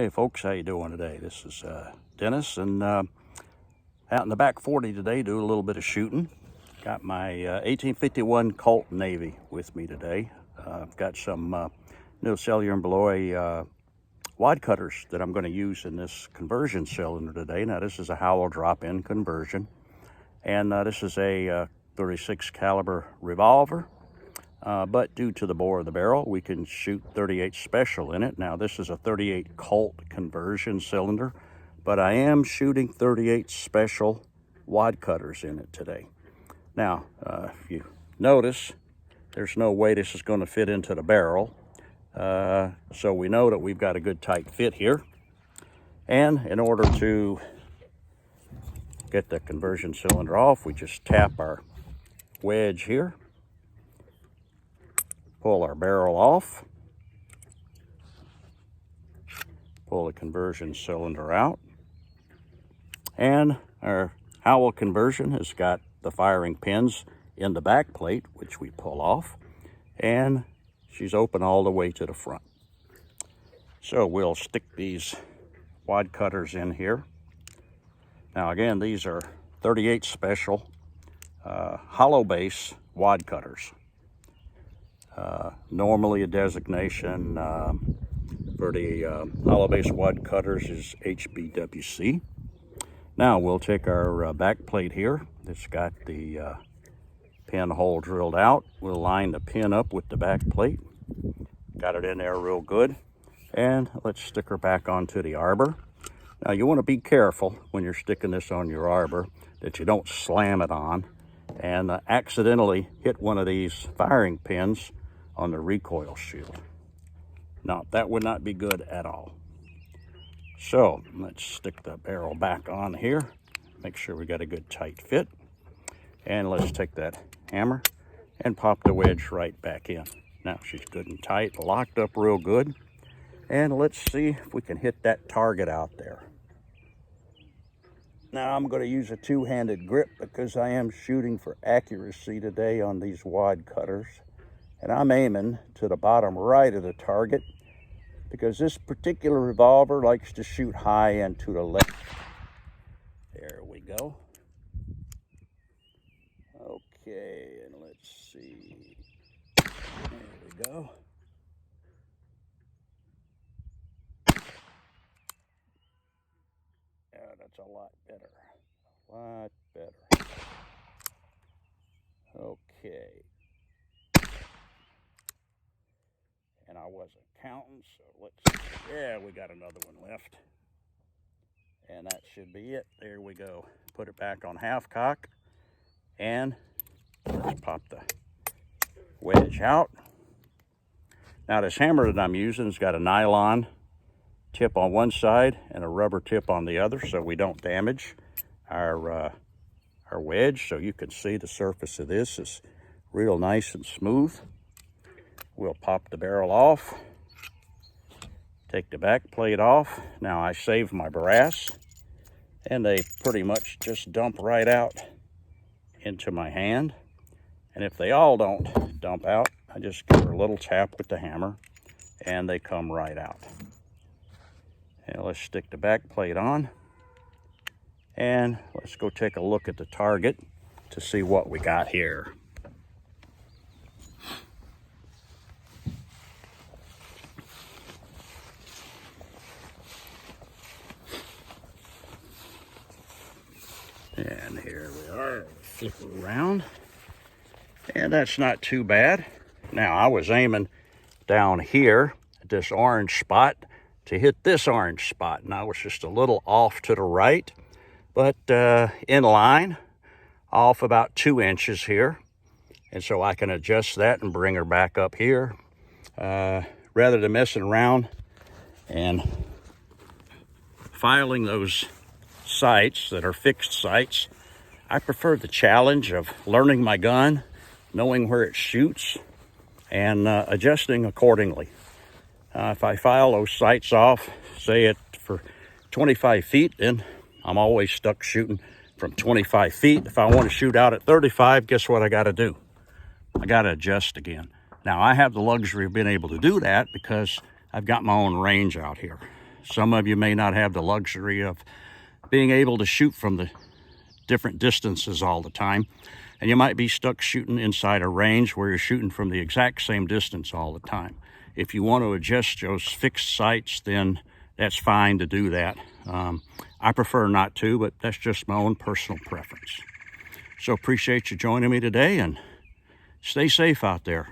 Hey folks, how you doing today? This is Dennis, and out in the back 40 today, doing a little bit of shooting. Got my 1851 Colt Navy with me today. I've got some new cellular and beloy wad cutters that I'm going to use in this conversion cylinder today. Now this is a Howell drop-in conversion, and this is a 36 caliber revolver. But due to the bore of the barrel, we can shoot 38 special in it. Now this is a 38 Colt conversion cylinder, but I am shooting 38 special wad cutters in it today. Now, if you notice, there's no way this is going to fit into the barrel. So we know that we've got a good tight fit here. And in order to get the conversion cylinder off, we just tap our wedge here. Pull our barrel off, pull the conversion cylinder out, and our Howell conversion has got the firing pins in the back plate, which we pull off, and she's open all the way to the front. So we'll stick these wad cutters in here. Now again, these are 38 special hollow base wad cutters. Normally a designation for the hollow base wad cutters is HBWC. Now we'll take our back plate here. It's got the pin hole drilled out. We'll line the pin up with the back plate. Got it in there real good. And let's stick her back onto the arbor. Now you want to be careful when you're sticking this on your arbor that you don't slam it on and accidentally hit one of these firing pins on the recoil shield. Now that would not be good at all. So let's stick the barrel back on here. Make sure we got a good tight fit. And let's take that hammer and pop the wedge right back in. Now she's good and tight, locked up real good. And let's see if we can hit that target out there. Now I'm going to use a two-handed grip because I am shooting for accuracy today on these wad cutters. And I'm aiming to the bottom right of the target because this particular revolver likes to shoot high and to the left. There we go. Okay, and let's see. There we go. Yeah, that's a lot better. A lot better. Okay. And I wasn't counting, so yeah, we got another one left. And that should be it. There we go. Put it back on half cock, and let's pop the wedge out. Now this hammer that I'm using has got a nylon tip on one side and a rubber tip on the other, so we don't damage our wedge. So you can see the surface of this is real nice and smooth. We'll pop the barrel off, take the back plate off. Now I saved my brass, and they pretty much just dump right out into my hand. And if they all don't dump out, I just give her a little tap with the hammer, and they come right out. And let's stick the back plate on, and let's go take a look at the target to see what we got here. And here we are, flip it around, and that's not too bad. Now I was aiming down here at this orange spot to hit this orange spot, and I was just a little off to the right, but in line, off about 2 inches here, and so I can adjust that and bring her back up here. Rather than messing around and filing those sights that are fixed sights, I prefer the challenge of learning my gun, knowing where it shoots, and adjusting accordingly. If I file those sights off, say it for 25 feet, then I'm always stuck shooting from 25 feet. If I want to shoot out at 35, guess what I got to do? I got to adjust again. Now I have the luxury of being able to do that because I've got my own range out here. Some of you may not have the luxury of being able to shoot from the different distances all the time, and you might be stuck shooting inside a range where you're shooting from the exact same distance all the time. If you want to adjust those fixed sights, then that's fine to do that. I prefer not to, but that's just my own personal preference. So appreciate you joining me today, and stay safe out there.